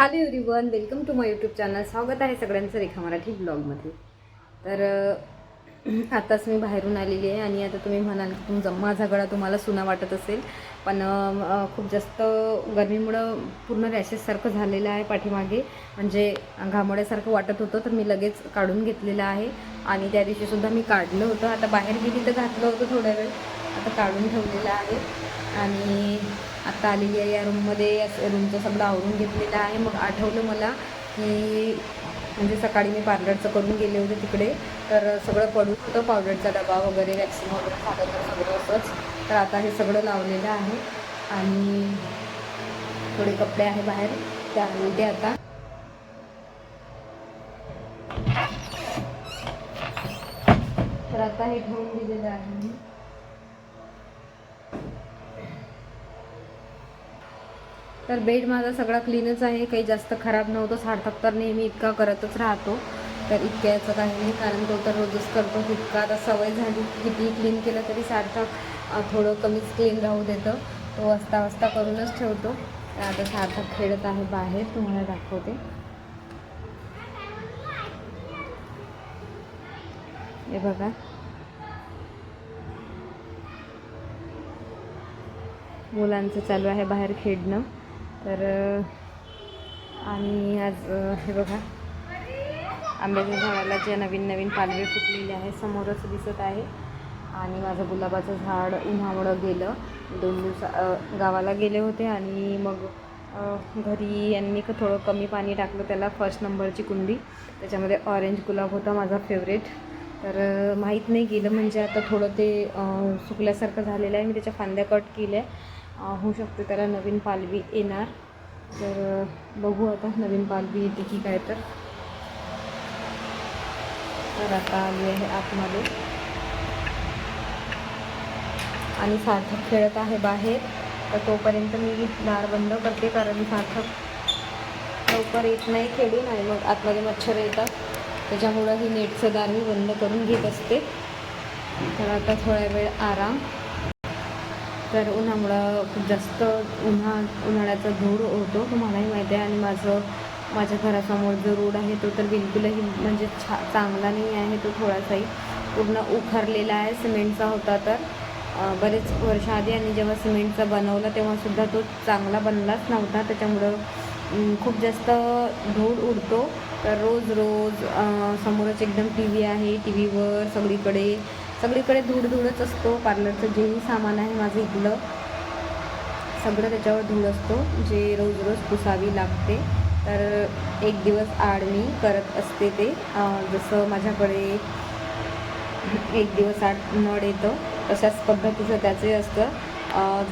Hello everyone, welcome to my YouTube channel. स्वागत आहे सगळ्यांचं रेखा मराठी ब्लॉगमध्ये. तर आताच मी बाहेरून आलेली आहे आणि आता तुम्ही म्हणाल की माझा गळा तुम्हाला सुना वाटत असेल, पण खूप जास्त गरमीमुळं पूर्ण रॅशेससारखं झालेलं आहे पाठीमागे, म्हणजे घामोड्यासारखं वाटत होतं. तर मी लगेच काढून घेतलेलं आहे आणि त्या दिवशीसुद्धा मी काढलं होतं. आता बाहेर गेली तर घातलं होतं थोड्या वेळ, आता काढून ठेवलेलं आहे. आणि आत्ता आलेली आहे या रूममध्ये. रूमचं सगळं आवरून घेतलेलं आहे. मग आठवलं मला की म्हणजे सकाळी मी पार्लरचं करून गेले होते तिकडे, तर सगळं पडून होतं, पावडरचा डबा वगैरे, वॅक्सिन वगैरे झालं तर सगळं असंच. तर आता हे सगळं लावलेलं आहे आणि थोडे कपडे आहे बाहेर, त्या आणते आता. तर आता हे ठेवून दिलेलं आहे मी. तर बेड माझा सगळा क्लीनच आहे, काही जास्त खराब नव्हतं. सार्थक तर नेहमी इतका करतच राहतो, तर इतक्याचं काही नाही, कारण तो तर रोजच करतो. इतका आता सवय झाली, किती क्लीन केलं तरी सार्थक थोडं कमीच क्लीन राहू देतं. तो वाजता करूनच ठेवतो. तर आता सार्थक खेळत आहे बाहेर, तुम्हाला दाखवते. हे बघा, मुलांचं चालू आहे बाहेर खेळणं. तर आणि आज हे बघा, आंब्याच्या झाडाला जे नवीन पालवे फुटलेले आहे समोरच दिसत आहे. आणि माझं गुलाबाचं झाड उन्हामुळं गेलं. 2 दिवस गावाला गेले होते आणि मग घरी यांनी थोडं कमी पाणी टाकलं त्याला. 1st नंबरची कुंडी, त्याच्यामध्ये ऑरेंज गुलाब होता माझा फेवरेट. तर माहीत नाही गेलं, म्हणजे आता थोडं ते सुकल्यासारखं झालेलं आहे. मी त्याच्या फांद्या कट केल्या, होऊ शकते त्याला नवीन पालवी येणार. तर बघू आता नवीन पालवी येते की काय. तर आता आली आहे आतमध्ये आणि सार्थक खेळत आहे बाहेर. तर तोपर्यंत मी दार बंद करते, कारण सार्थक लवकर येत नाही खेळून आणि मग आतमध्ये मच्छर येतात, त्याच्यामुळं ही नेटचं दार मी बंद करून घेत असते. तर आता थोड्या वेळ आराम. तर उन्हामुळं खूप जास्त उन्हाळ्याचा धूर होतो, तुम्हालाही माहिती आहे. आणि माझ्या घरासमोर जो रोड आहे तो तर बिलकुलही म्हणजे चांगला नाही आहे. तो थोडासाही पूर्ण उखरलेला आहे. सिमेंटचा होता तर बरेच वर्ष आधी, आणि जेव्हा सिमेंटचा बनवला तेव्हासुद्धा तो चांगला बनलाच नव्हता. त्याच्यामुळं खूप जास्त धूळ उडतो. तर रोज समोरच एकदम TV आहे, TV वर सगळीकडे धूळच असतो. पार्लरचं जेही सामान आहे माझं इथलं सगळं त्याच्यावर धूळ असतो, जे रोज पुसावी लागते. तर एक दिवस आड मी करत असते ते. जसं माझ्याकडे एक दिवस आड नळ येतं, तशाच पद्धतीचं त्याचे असतं.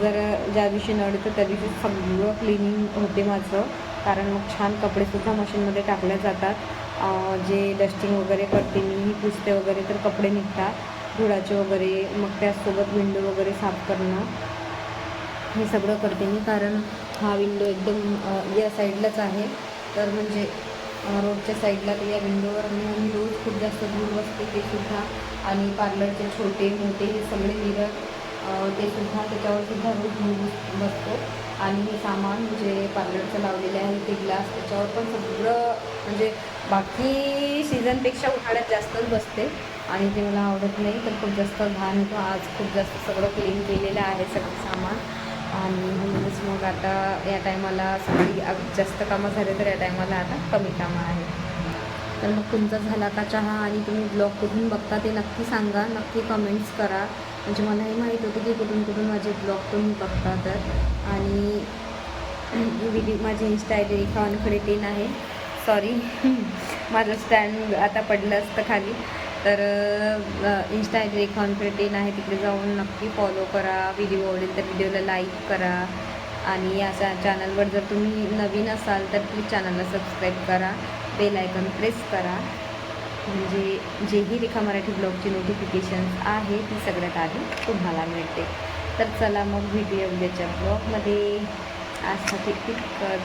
जर ज्या दिवशी नळ येतं त्या दिवशी सगळं क्लिनिंग होते माझं, कारण मग छान कपडेसुद्धा मशीनमध्ये टाकले जातात. जे डस्टिंग वगैरे करते मी, पुसते वगैरे, तर कपडे निघतात धुळाचे वगैरे. मग त्याचसोबत विंडो वगैरे साफ करणं, हे सगळं करते मी. कारण हा विंडो एकदम या साईडलाच आहे, तर म्हणजे रोडच्या साईडला, तर या विंडोवर मी रोज खूप जास्त धूळ बसते ते सुद्धा. आणि पार्लरचे छोटे मोठे हे सगळे मिरर ते सुद्धा, त्याच्यावरसुद्धा रोज धूळ बसतो. आणि हे सामान जे पार्लरचं लावलेले आहे ते ग्लास, त्याच्यावर पण सगळं म्हणजे बाकी सीझनपेक्षा उन्हाळ्यात जास्तच बसते आणि ते मला आवडत नाही. तर खूप जास्त घाण होतं. आज खूप जास्त सगळं क्लीन केलेलं आहे सगळं सामान. आणि म्हणूनच मग आता या टायमाला सगळी जास्त कामं झाले, तर या टायमाला आता कमी कामं आहे. तर मग तुमचा झाला का चहा, आणि तुम्ही ब्लॉग कुठून बघता ते नक्की सांगा, नक्की कमेंट्स करा, म्हणजे मलाही माहीत होतं की कुठून माझे ब्लॉग तुम्ही बघता. तर आणि माझी इंस्टा ID रेखा वानखडे 10 आहे. सॉरी माझं स्टँड आता पडलं असतं खाली. तर इंस्टा ID रेखा वानखडे 10 आहे, तिकडे जाऊन नक्की फॉलो करा. व्हिडिओ आवडेल तर व्हिडिओला लाईक करा. आणि या चॅनलवर जर तुम्ही नवीन असाल तर प्लीज चॅनलला सबस्क्राईब करा, बेल आयकॉन प्रेस करा, म्हणजे जेही रेखा मराठी ब्लॉगची नोटिफिकेशन्स आहे ती सगळ्यात आधी तुम्हाला मिळते. तर चला मग भेटूया उद्याच्या ब्लॉगमध्ये. आजसाठी इतकंच.